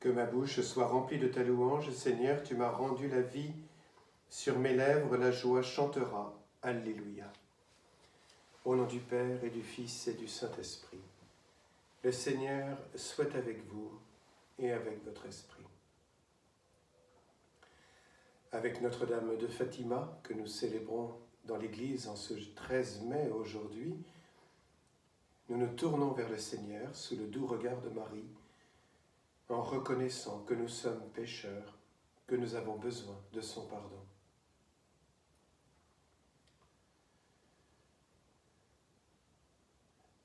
Que ma bouche soit remplie de ta louange, Seigneur, tu m'as rendu la vie. Sur mes lèvres, la joie chantera. Alléluia. Au nom du Père et du Fils et du Saint-Esprit. Le Seigneur soit avec vous et avec votre esprit. Avec Notre-Dame de Fatima, que nous célébrons dans l'Église en ce 13 mai aujourd'hui, nous nous tournons vers le Seigneur sous le doux regard de Marie, en reconnaissant que nous sommes pécheurs, que nous avons besoin de son pardon.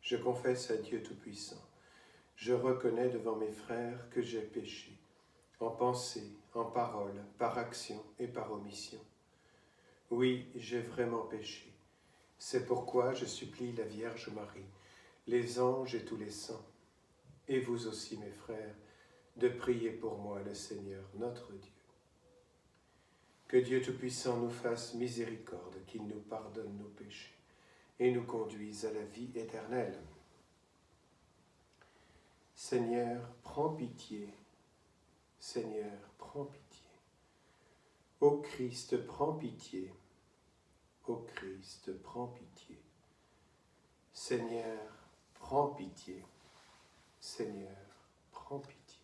Je confesse à Dieu Tout-Puissant, je reconnais devant mes frères que j'ai péché, en pensée, en parole, par action et par omission. Oui, j'ai vraiment péché. C'est pourquoi je supplie la Vierge Marie, les anges et tous les saints, et vous aussi mes frères, de prier pour moi le Seigneur notre Dieu. Que Dieu Tout-Puissant nous fasse miséricorde, qu'il nous pardonne nos péchés et nous conduise à la vie éternelle. Seigneur, prends pitié. Seigneur, prends pitié. Ô Christ, prends pitié. Ô Christ, prends pitié. Seigneur, prends pitié. Seigneur, prends pitié.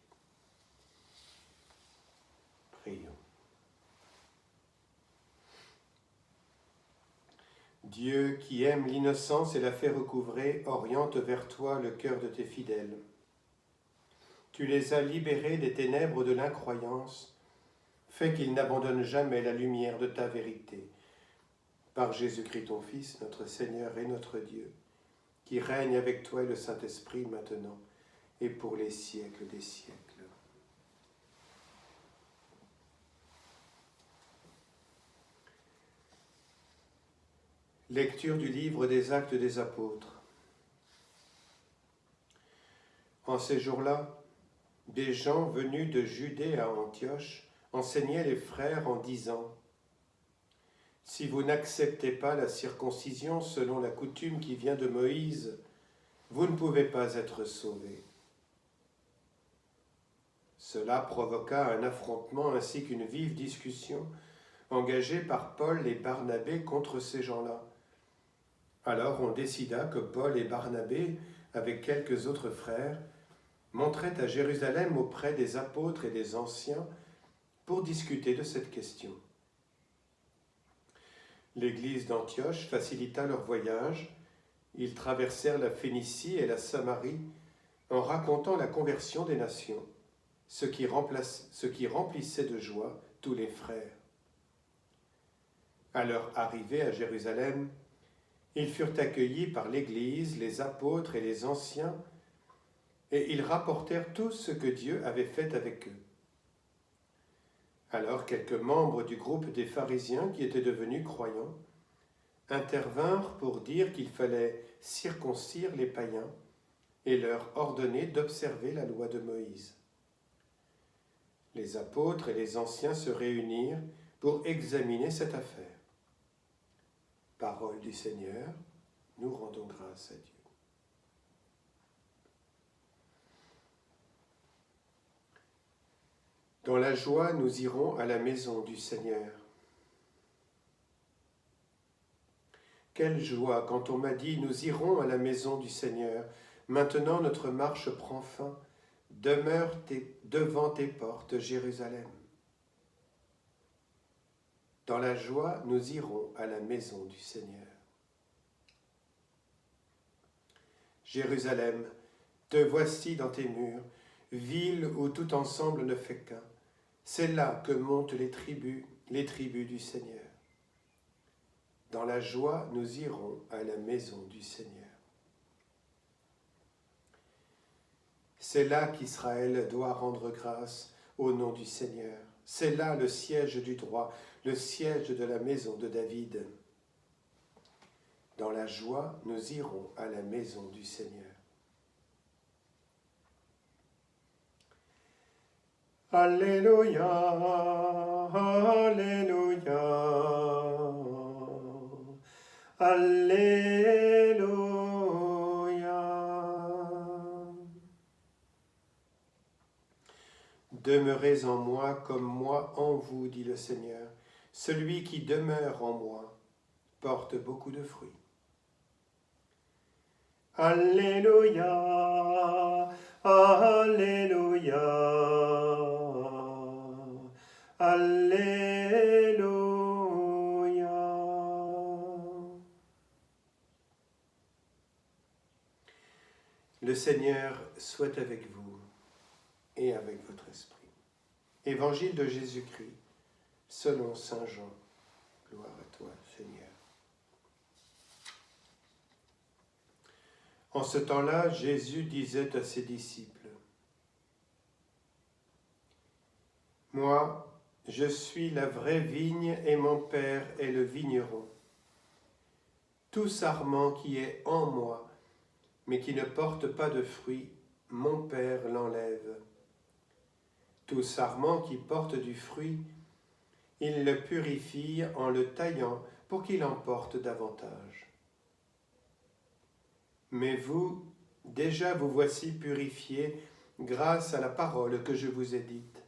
Prions. Dieu qui aime l'innocence et la fait recouvrer, oriente vers toi le cœur de tes fidèles. Tu les as libérés des ténèbres de l'incroyance, fais qu'ils n'abandonnent jamais la lumière de ta vérité. Par Jésus-Christ ton Fils, notre Seigneur et notre Dieu, qui règne avec toi et le Saint-Esprit maintenant et pour les siècles des siècles. Lecture du livre des Actes des Apôtres. En ces jours-là, des gens venus de Judée à Antioche enseignaient les frères en disant : « Si vous n'acceptez pas la circoncision selon la coutume qui vient de Moïse, vous ne pouvez pas être sauvés. » Cela provoqua un affrontement ainsi qu'une vive discussion engagée par Paul et Barnabé contre ces gens-là. Alors on décida que Paul et Barnabé, avec quelques autres frères, monteraient à Jérusalem auprès des apôtres et des anciens pour discuter de cette question. L'église d'Antioche facilita leur voyage. Ils traversèrent la Phénicie et la Samarie en racontant la conversion des nations, ce qui remplissait de joie tous les frères. À leur arrivée à Jérusalem, ils furent accueillis par l'Église, les apôtres et les anciens, et ils rapportèrent tout ce que Dieu avait fait avec eux. Alors quelques membres du groupe des pharisiens qui étaient devenus croyants intervinrent pour dire qu'il fallait circoncire les païens et leur ordonner d'observer la loi de Moïse. Les apôtres et les anciens se réunirent pour examiner cette affaire. Parole du Seigneur, nous rendons grâce à Dieu. Dans la joie, nous irons à la maison du Seigneur. Quelle joie quand on m'a dit « Nous irons à la maison du Seigneur. Maintenant notre marche prend fin. Demeure devant tes portes, Jérusalem. » Dans la joie, nous irons à la maison du Seigneur. Jérusalem, te voici dans tes murs, ville où tout ensemble ne fait qu'un. C'est là que montent les tribus du Seigneur. Dans la joie, nous irons à la maison du Seigneur. C'est là qu'Israël doit rendre grâce au nom du Seigneur. C'est là le siège du droit, le siège de la maison de David. Dans la joie, nous irons à la maison du Seigneur. Alléluia, Alléluia, Alléluia. Demeurez en moi comme moi en vous, dit le Seigneur. Celui qui demeure en moi porte beaucoup de fruits. Alléluia, Alléluia, Alléluia. Le Seigneur soit avec vous et avec votre esprit. Évangile de Jésus-Christ, selon saint Jean. Gloire à toi, Seigneur. En ce temps-là, Jésus disait à ses disciples, « Moi, je suis la vraie vigne et mon Père est le vigneron. Tout sarment qui est en moi, mais qui ne porte pas de fruits, mon Père l'enlève. Tout sarment qui porte du fruit, il le purifie en le taillant pour qu'il en porte davantage. Mais vous, déjà vous voici purifiés grâce à la parole que je vous ai dite.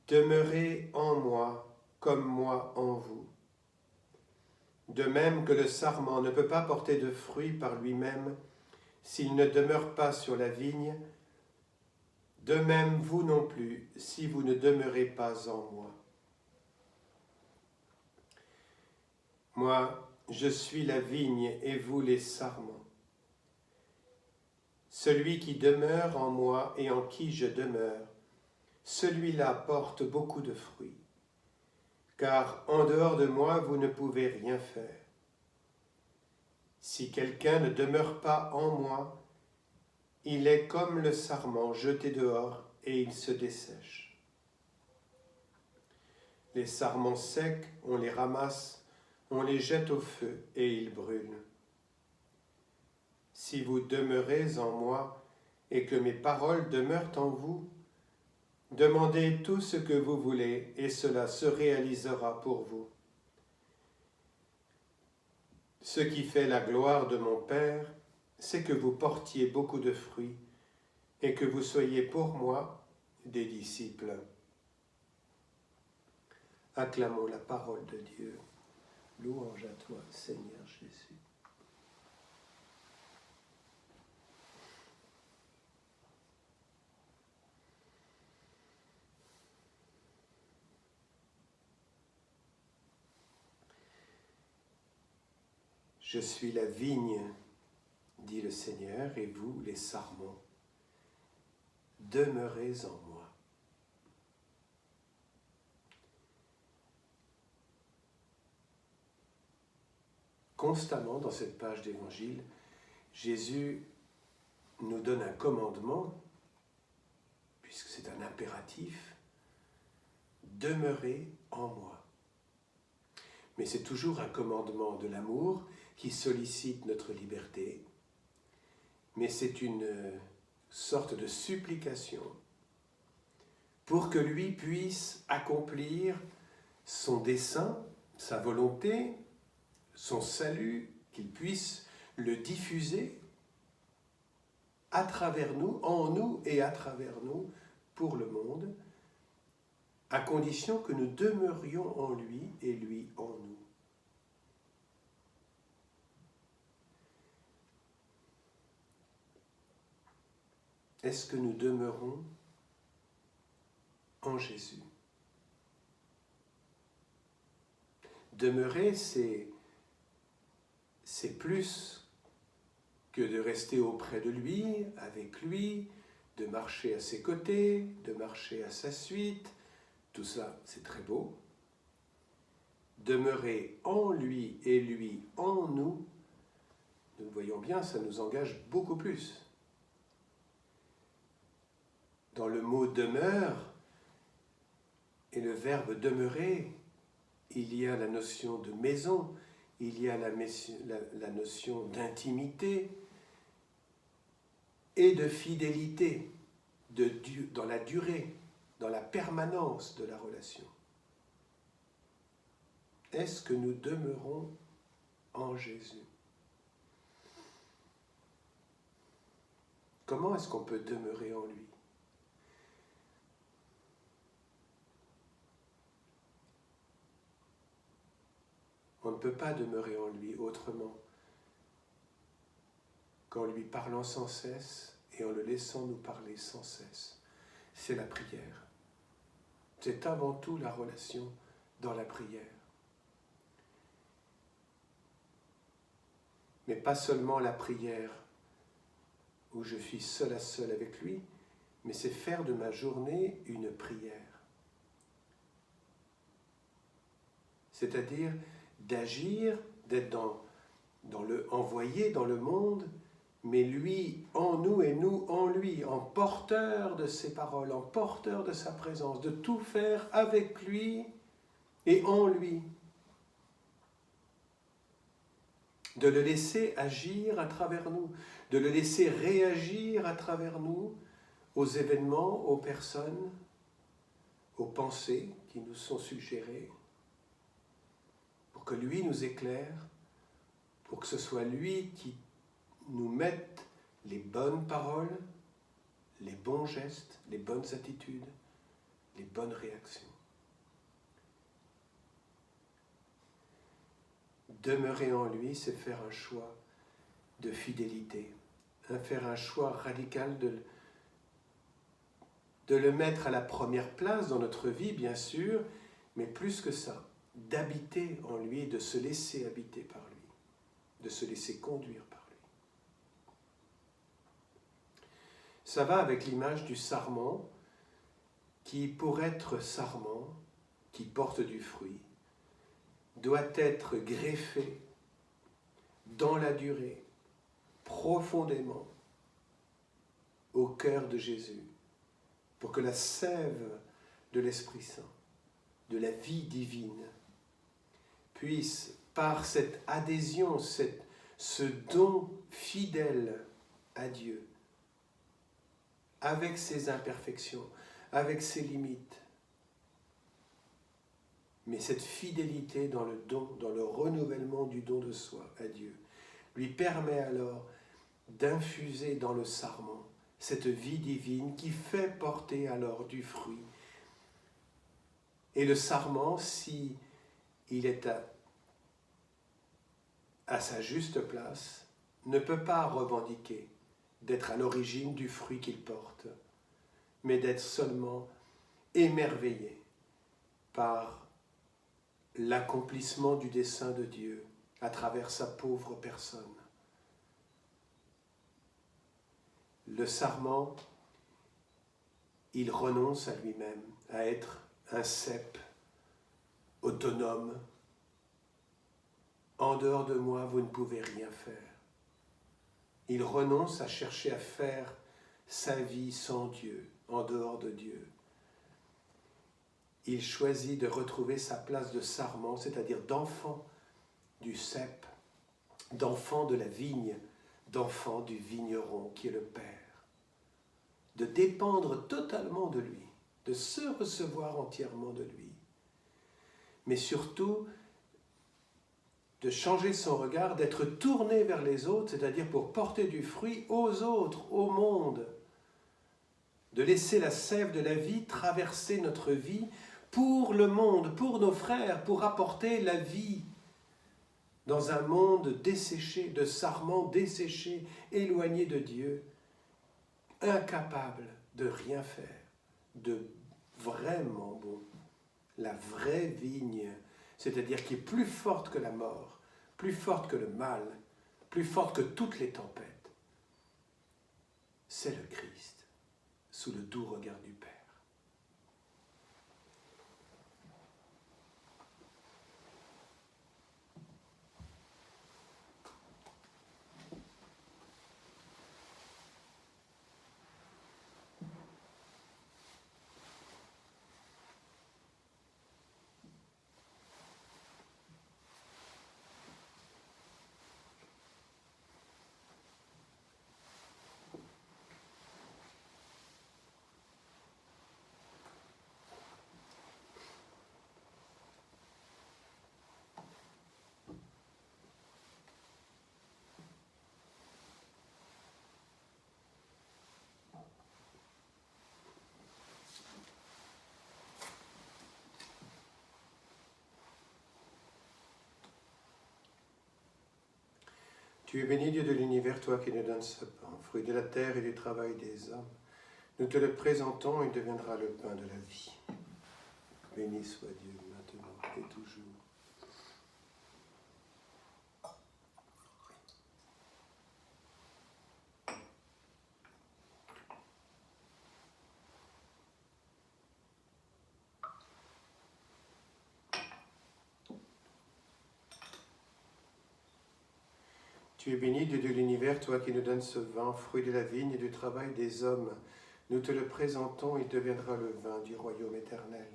Demeurez en moi comme moi en vous. De même que le sarment ne peut pas porter de fruits par lui-même s'il ne demeure pas sur la vigne, de même vous non plus si vous ne demeurez pas en moi. Moi, je suis la vigne et vous les sarments. Celui qui demeure en moi et en qui je demeure, celui-là porte beaucoup de fruits, car en dehors de moi vous ne pouvez rien faire. Si quelqu'un ne demeure pas en moi, il est comme le sarment jeté dehors et il se dessèche. Les sarments secs, on les ramasse, on les jette au feu et ils brûlent. Si vous demeurez en moi et que mes paroles demeurent en vous, demandez tout ce que vous voulez et cela se réalisera pour vous. Ce qui fait la gloire de mon Père, c'est que vous portiez beaucoup de fruits et que vous soyez pour moi des disciples. Acclamons la parole de Dieu. Louange à toi, Seigneur Jésus. Je suis la vigne, dit le Seigneur, et vous, les sarments, demeurez en moi. Constamment dans cette page d'évangile, Jésus nous donne un commandement, puisque c'est un impératif, demeurez en moi. Mais c'est toujours un commandement de l'amour qui sollicite notre liberté, mais c'est une sorte de supplication pour que lui puisse accomplir son dessein, sa volonté, son salut, qu'il puisse le diffuser à travers nous, en nous et à travers nous, pour le monde, à condition que nous demeurions en lui et lui en nous. Est-ce que nous demeurons en Jésus? Demeurer, c'est plus que de rester auprès de lui, avec lui, de marcher à ses côtés, de marcher à sa suite. Tout ça, c'est très beau. Demeurer en lui et lui en nous, nous le voyons bien, ça nous engage beaucoup plus. Dans le mot « demeure » et le verbe « demeurer », il y a la notion de maison, il y a la notion d'intimité et de fidélité dans la durée, dans la permanence de la relation. Est-ce que nous demeurons en Jésus? Comment est-ce qu'on peut demeurer en lui? ne peut pas demeurer en lui autrement qu'en lui parlant sans cesse et en le laissant nous parler sans cesse. C'est la prière. C'est avant tout la relation dans la prière. Mais pas seulement la prière où je suis seul à seul avec lui, mais c'est faire de ma journée une prière. C'est-à-dire d'agir, d'être dans le envoyé dans le monde, mais lui en nous et nous en lui, en porteur de ses paroles, en porteur de sa présence, de tout faire avec lui et en lui. De le laisser agir à travers nous, de le laisser réagir à travers nous aux événements, aux personnes, aux pensées qui nous sont suggérées, pour que lui nous éclaire, pour que ce soit lui qui nous mette les bonnes paroles, les bons gestes, les bonnes attitudes, les bonnes réactions. Demeurer en lui, c'est faire un choix de fidélité, faire un choix radical de le mettre à la première place dans notre vie, bien sûr, mais plus que ça, d'habiter en lui, de se laisser habiter par lui, de se laisser conduire par lui. Ça va avec l'image du sarment qui, pour être sarment, qui porte du fruit, doit être greffé dans la durée, profondément, au cœur de Jésus, pour que la sève de l'Esprit Saint, de la vie divine, puisse, par cette adhésion, ce don fidèle à Dieu, avec ses imperfections, avec ses limites, mais cette fidélité dans le don, dans le renouvellement du don de soi à Dieu, lui permet alors d'infuser dans le sarment cette vie divine qui fait porter alors du fruit. Et le sarment, si il est à sa juste place, ne peut pas revendiquer d'être à l'origine du fruit qu'il porte, mais d'être seulement émerveillé par l'accomplissement du dessein de Dieu à travers sa pauvre personne. Le sarment, il renonce à lui-même, à être un cep autonome. En dehors de moi, vous ne pouvez rien faire. Il renonce à chercher à faire sa vie sans Dieu, en dehors de Dieu. Il choisit de retrouver sa place de sarment, c'est-à-dire d'enfant du cep, d'enfant de la vigne, d'enfant du vigneron qui est le Père. De dépendre totalement de lui, de se recevoir entièrement de lui. Mais surtout, de changer son regard, d'être tourné vers les autres, c'est-à-dire pour porter du fruit aux autres, au monde. De laisser la sève de la vie traverser notre vie pour le monde, pour nos frères, pour apporter la vie dans un monde desséché, de sarments desséchés, éloignés de Dieu, incapable de rien faire, de vraiment bon. La vraie vigne, c'est-à-dire qui est plus forte que la mort, plus forte que le mal, plus forte que toutes les tempêtes, c'est le Christ, sous le doux regard du Père. Tu es béni, Dieu de l'univers, toi qui nous donnes ce pain, fruit de la terre et du travail des hommes. Nous te le présentons, il deviendra le pain de la vie. Béni soit Dieu, maintenant et toujours. Tu es béni, Dieu de l'univers, toi qui nous donnes ce vin, fruit de la vigne et du travail des hommes. Nous te le présentons, il deviendra le vin du royaume éternel.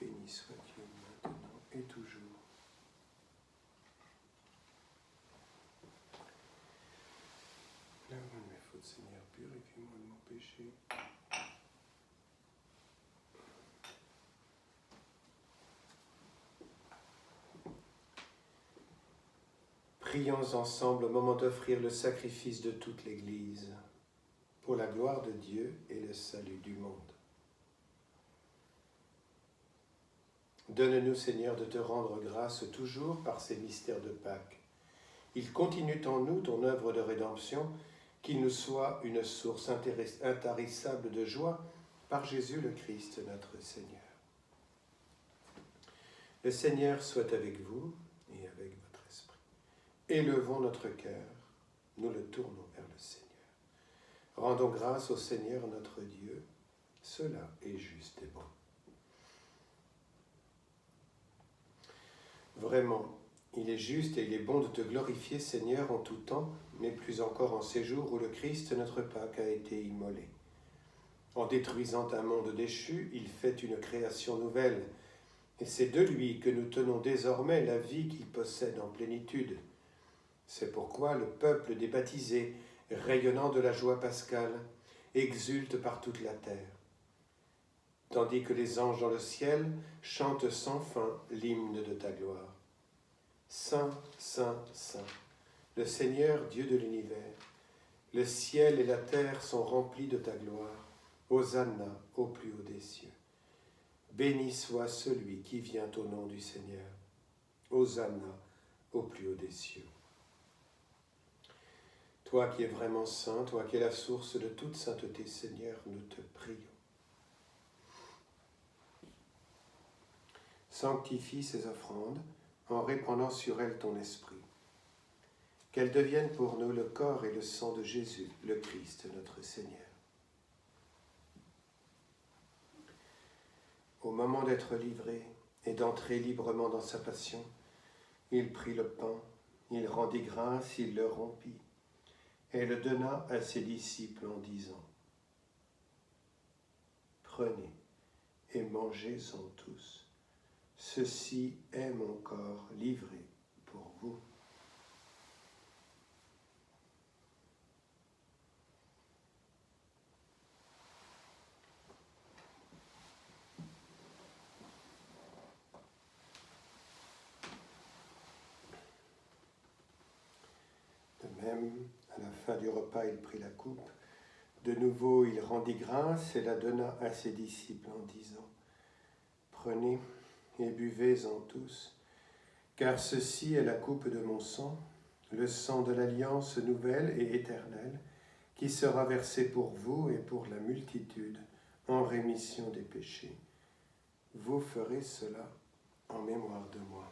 Béni soit Dieu, maintenant et toujours. Lave-moi de mes fautes, Seigneur, purifie-moi de mon péché. Prions ensemble au moment d'offrir le sacrifice de toute l'Église, pour la gloire de Dieu et le salut du monde. Donne-nous, Seigneur, de te rendre grâce toujours par ces mystères de Pâques. Ils continuent en nous ton œuvre de rédemption, qu'il nous soit une source intarissable de joie par Jésus le Christ, notre Seigneur. Le Seigneur soit avec vous et avec votre esprit. Élevons notre cœur, nous le tournons vers le Seigneur. Rendons grâce au Seigneur notre Dieu, cela est juste et bon. Vraiment, il est juste et il est bon de te glorifier, Seigneur, en tout temps, mais plus encore en ces jours où le Christ, notre Pâque, a été immolé. En détruisant un monde déchu, il fait une création nouvelle, et c'est de lui que nous tenons désormais la vie qu'il possède en plénitude. C'est pourquoi le peuple des baptisés, rayonnant de la joie pascale, exulte par toute la terre, tandis que les anges dans le ciel chantent sans fin l'hymne de ta gloire. Saint, Saint, Saint, le Seigneur Dieu de l'univers, le ciel et la terre sont remplis de ta gloire. Hosanna au plus haut des cieux. Béni soit celui qui vient au nom du Seigneur. Hosanna au plus haut des cieux. Toi qui es vraiment saint, toi qui es la source de toute sainteté, Seigneur, nous te prions. Sanctifie ces offrandes en répandant sur elles ton esprit. Qu'elles deviennent pour nous le corps et le sang de Jésus, le Christ, notre Seigneur. Au moment d'être livré et d'entrer librement dans sa passion, il prit le pain, il rendit grâce, il le rompit, et le donna à ses disciples en disant : « Prenez et mangez-en tous. Ceci est mon corps livré pour vous. » De même, à la fin du repas, il prit la coupe. De nouveau, il rendit grâce et la donna à ses disciples en disant : « Prenez et buvez-en tous, car ceci est la coupe de mon sang, le sang de l'alliance nouvelle et éternelle, qui sera versé pour vous et pour la multitude en rémission des péchés. Vous ferez cela en mémoire de moi. »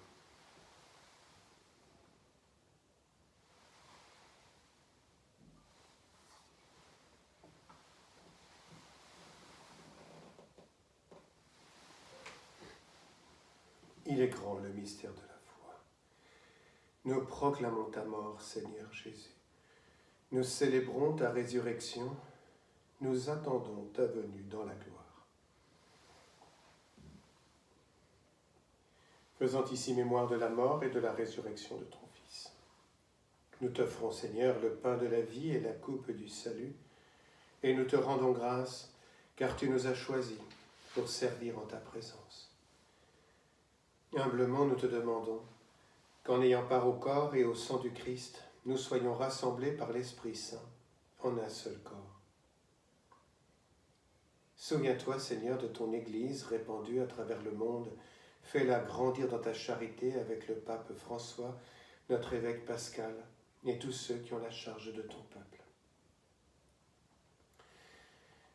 Il est grand le mystère de la foi. Nous proclamons ta mort, Seigneur Jésus. Nous célébrons ta résurrection. Nous attendons ta venue dans la gloire. Faisant ici mémoire de la mort et de la résurrection de ton Fils, nous t'offrons, Seigneur, le pain de la vie et la coupe du salut, et nous te rendons grâce, car tu nous as choisis pour servir en ta présence. Humblement, nous te demandons qu'en ayant part au corps et au sang du Christ, nous soyons rassemblés par l'Esprit Saint en un seul corps. Souviens-toi, Seigneur, de ton Église répandue à travers le monde. Fais-la grandir dans ta charité avec le pape François, notre évêque Pascal, et tous ceux qui ont la charge de ton peuple.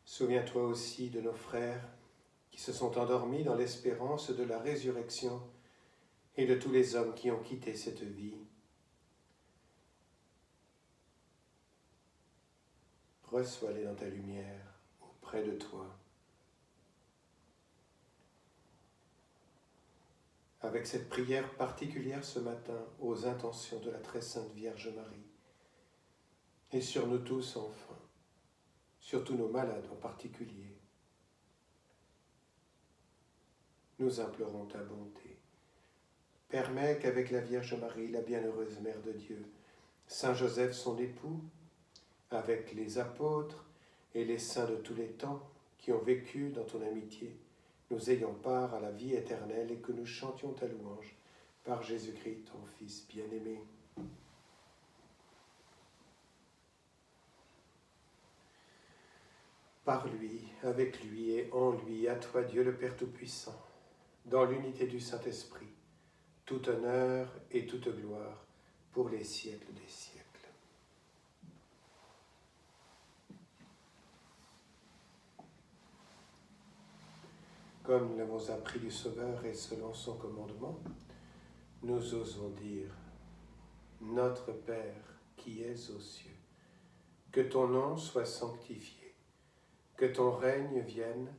Souviens-toi aussi de nos frères qui se sont endormis dans l'espérance de la résurrection et de tous les hommes qui ont quitté cette vie. Reçois-les dans ta lumière, auprès de toi. Avec cette prière particulière ce matin aux intentions de la très sainte Vierge Marie, et sur nous tous enfin, sur tous nos malades en particulier, nous implorons ta bonté. Permets qu'avec la Vierge Marie, la bienheureuse Mère de Dieu, Saint Joseph son époux, avec les apôtres et les saints de tous les temps qui ont vécu dans ton amitié, nous ayons part à la vie éternelle et que nous chantions ta louange par Jésus-Christ, ton Fils bien-aimé. Par lui, avec lui et en lui, à toi Dieu le Père Tout-Puissant, dans l'unité du Saint-Esprit, tout honneur et toute gloire pour les siècles des siècles. Comme nous l'avons appris du Sauveur et selon son commandement, nous osons dire « Notre Père qui es aux cieux, que ton nom soit sanctifié, que ton règne vienne,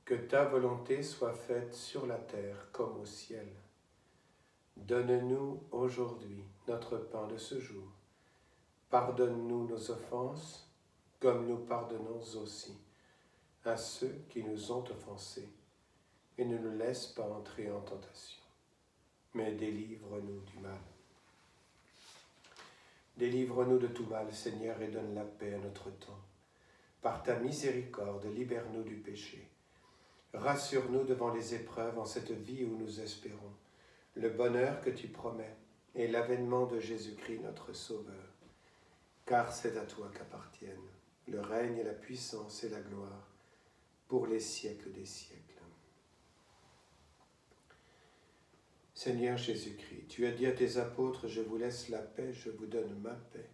que ta volonté soit faite sur la terre comme au ciel. Donne-nous aujourd'hui notre pain de ce jour. Pardonne-nous nos offenses, comme nous pardonnons aussi à ceux qui nous ont offensés, et ne nous laisse pas entrer en tentation, mais délivre-nous du mal. Délivre-nous de tout mal, Seigneur, et donne la paix à notre temps. Par ta miséricorde, libère-nous du péché. Rassure-nous devant les épreuves en cette vie où nous espérons le bonheur que tu promets et l'avènement de Jésus-Christ, notre Sauveur. Car c'est à toi qu'appartiennent le règne et la puissance et la gloire pour les siècles des siècles. Seigneur Jésus-Christ, tu as dit à tes apôtres, je vous laisse la paix, je vous donne ma paix.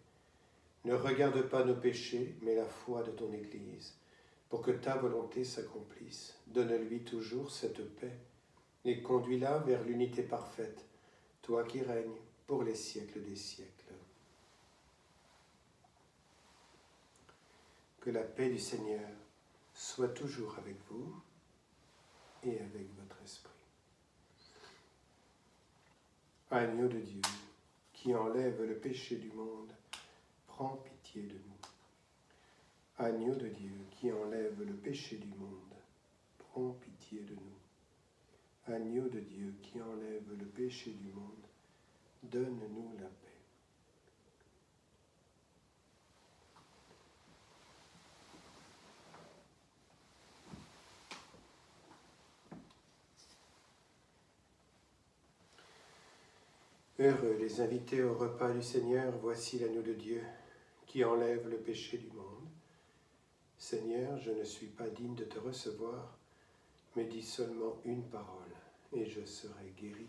Ne regarde pas nos péchés, mais la foi de ton Église, pour que ta volonté s'accomplisse. Donne-lui toujours cette paix et conduis-la vers l'unité parfaite, toi qui règnes pour les siècles des siècles. Que la paix du Seigneur soit toujours avec vous et avec votre esprit. Agneau de Dieu, qui enlève le péché du monde, prends pitié de nous. Agneau de Dieu, qui enlève le péché du monde, prends pitié de nous. Agneau de Dieu, qui enlève le péché du monde, donne-nous la paix. Heureux les invités au repas du Seigneur, voici l'agneau de Dieu qui enlève le péché du monde. Seigneur, je ne suis pas digne de te recevoir, mais dis seulement une parole et je serai guéri.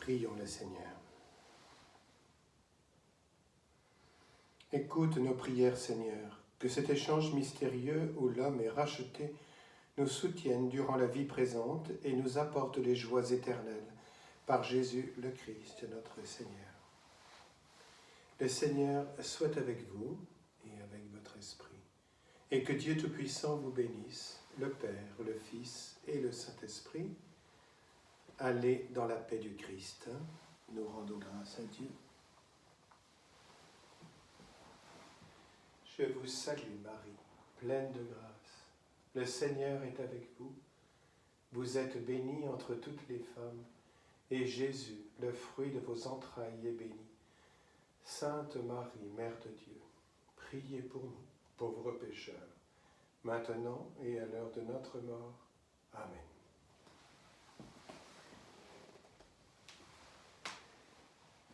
Prions le Seigneur. Écoute nos prières, Seigneur, que cet échange mystérieux où l'homme est racheté nous soutienne durant la vie présente et nous apporte les joies éternelles par Jésus le Christ, notre Seigneur. Le Seigneur soit avec vous et avec votre esprit, et que Dieu Tout-Puissant vous bénisse, le Père, le Fils et le Saint-Esprit. Allez dans la paix du Christ. Nous rendons grâce à Dieu. Je vous salue Marie, pleine de grâce. Le Seigneur est avec vous. Vous êtes bénie entre toutes les femmes, et Jésus, le fruit de vos entrailles, est béni. Sainte Marie, Mère de Dieu, priez pour nous, pauvres pécheurs, maintenant et à l'heure de notre mort. Amen.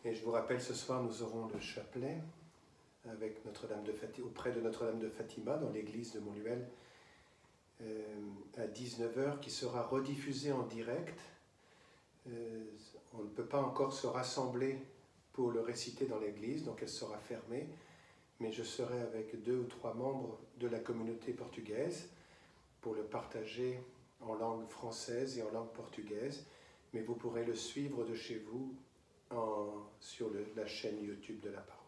Et je vous rappelle, ce soir, nous aurons le chapelet avec Notre-Dame de Fatima, auprès de Notre-Dame de Fatima, dans l'église de Montluel, à 19h, qui sera rediffusé en direct. On ne peut pas encore se rassembler pour le réciter dans l'église, donc elle sera fermée, mais je serai avec 2 ou 3 membres de la communauté portugaise pour le partager en langue française et en langue portugaise, mais vous pourrez le suivre de chez vous sur la chaîne YouTube de la Parole.